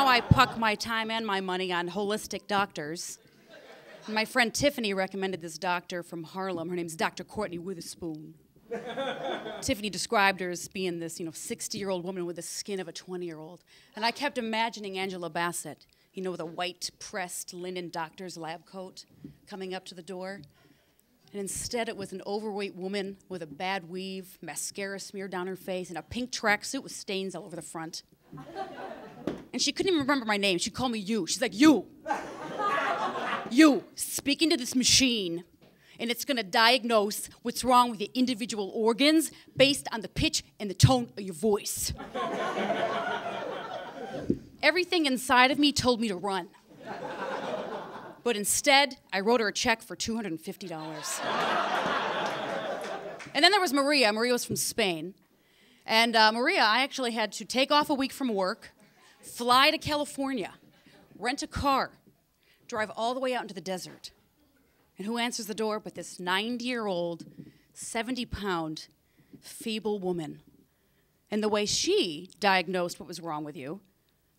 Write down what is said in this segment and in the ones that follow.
I puck my time and my money on holistic doctors. And my friend Tiffany recommended this doctor from Harlem. Her name's Dr. Courtney Witherspoon. Tiffany described her as being this, 60-year-old woman with the skin of a 20-year-old. And I kept imagining Angela Bassett, with a white pressed linen doctor's lab coat coming up to the door. And instead it was an overweight woman with a bad weave, mascara smeared down her face, and a pink tracksuit with stains all over the front. And she couldn't even remember my name. She'd call me you. She's like, you, speaking to this machine, and it's gonna diagnose what's wrong with your individual organs based on the pitch and the tone of your voice. Everything inside of me told me to run. But instead, I wrote her a check for $250. And then there was Maria. Maria was from Spain. And Maria, I actually had to take off a week from work, fly to California, rent a car, drive all the way out into the desert. And who answers the door but this 90-year-old, 70-pound, feeble woman. And the way she diagnosed what was wrong with you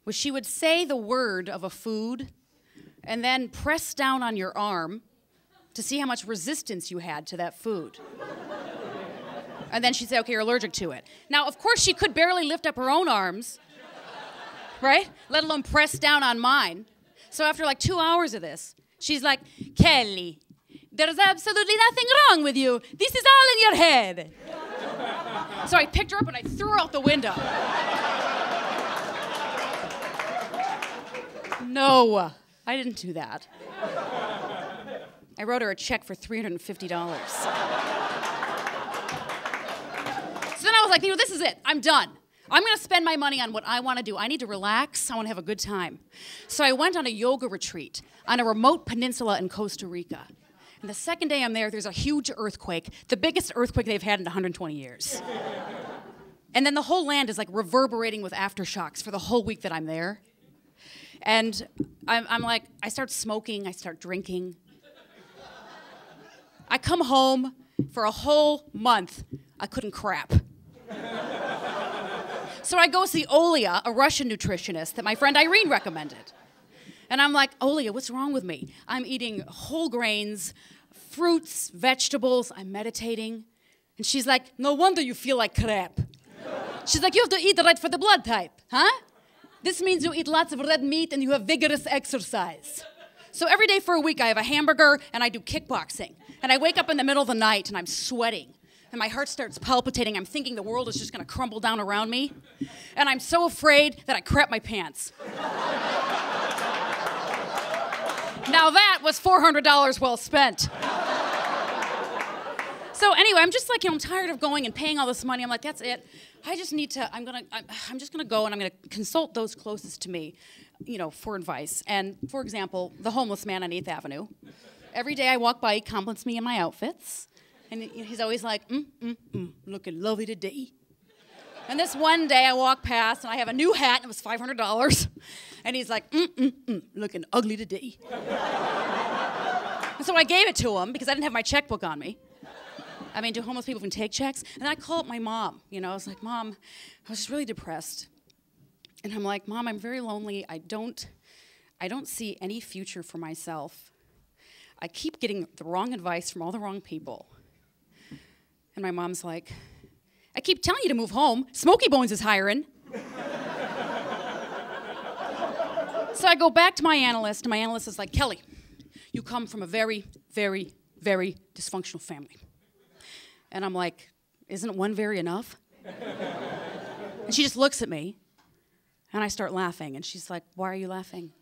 was she would say the word of a food and then press down on your arm to see how much resistance you had to that food. And then she'd say, okay, you're allergic to it. Now, of course, she could barely lift up her own arms, right? Let alone press down on mine. So after like 2 hours of this, she's like, Kelly, there's absolutely nothing wrong with you. This is all in your head. So I picked her up and I threw her out the window. No, I didn't do that. I wrote her a check for $350. So then I was like, this is it. I'm done. I'm going to spend my money on what I want to do. I need to relax. I want to have a good time. So I went on a yoga retreat on a remote peninsula in Costa Rica. And the second day I'm there, there's a huge earthquake, the biggest earthquake they've had in 120 years. And then the whole land is like reverberating with aftershocks for the whole week that I'm there. And I'm like, I start smoking, I start drinking. I come home for a whole month, I couldn't crap. So I go see Olia, a Russian nutritionist that my friend Irene recommended. And I'm like, Olia, what's wrong with me? I'm eating whole grains, fruits, vegetables, I'm meditating. And she's like, no wonder you feel like crap. She's like, you have to eat right for the blood type, huh? This means you eat lots of red meat and you have vigorous exercise. So every day for a week I have a hamburger and I do kickboxing. And I wake up in the middle of the night and I'm sweating. And my heart starts palpitating. I'm thinking the world is just gonna crumble down around me. And I'm so afraid that I crap my pants. Now that was $400 well spent. So anyway, I'm just like, I'm tired of going and paying all this money. I'm like, that's it. I just need to, I'm just gonna go and I'm gonna consult those closest to me, for advice. And for example, the homeless man on 8th Avenue. Every day I walk by, he compliments me in my outfits. And he's always like, looking lovely today. And this one day I walk past and I have a new hat and it was $500. And he's like, looking ugly today. And so I gave it to him because I didn't have my checkbook on me. I mean, do homeless people even take checks? And then I call up my mom, I was like, Mom, I was just really depressed. And I'm like, Mom, I'm very lonely. I don't see any future for myself. I keep getting the wrong advice from all the wrong people. And my mom's like, I keep telling you to move home. Smokey Bones is hiring. So I go back to my analyst, and my analyst is like, Kelly, you come from a very, very, very dysfunctional family. And I'm like, isn't one very enough? And she just looks at me, and I start laughing. And she's like, why are you laughing?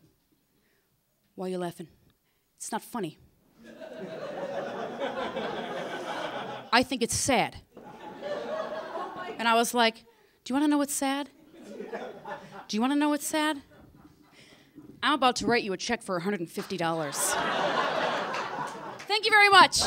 Why are you laughing? It's not funny. I think it's sad. And I was like, do you want to know what's sad? Do you want to know what's sad? I'm about to write you a check for $150. Thank you very much.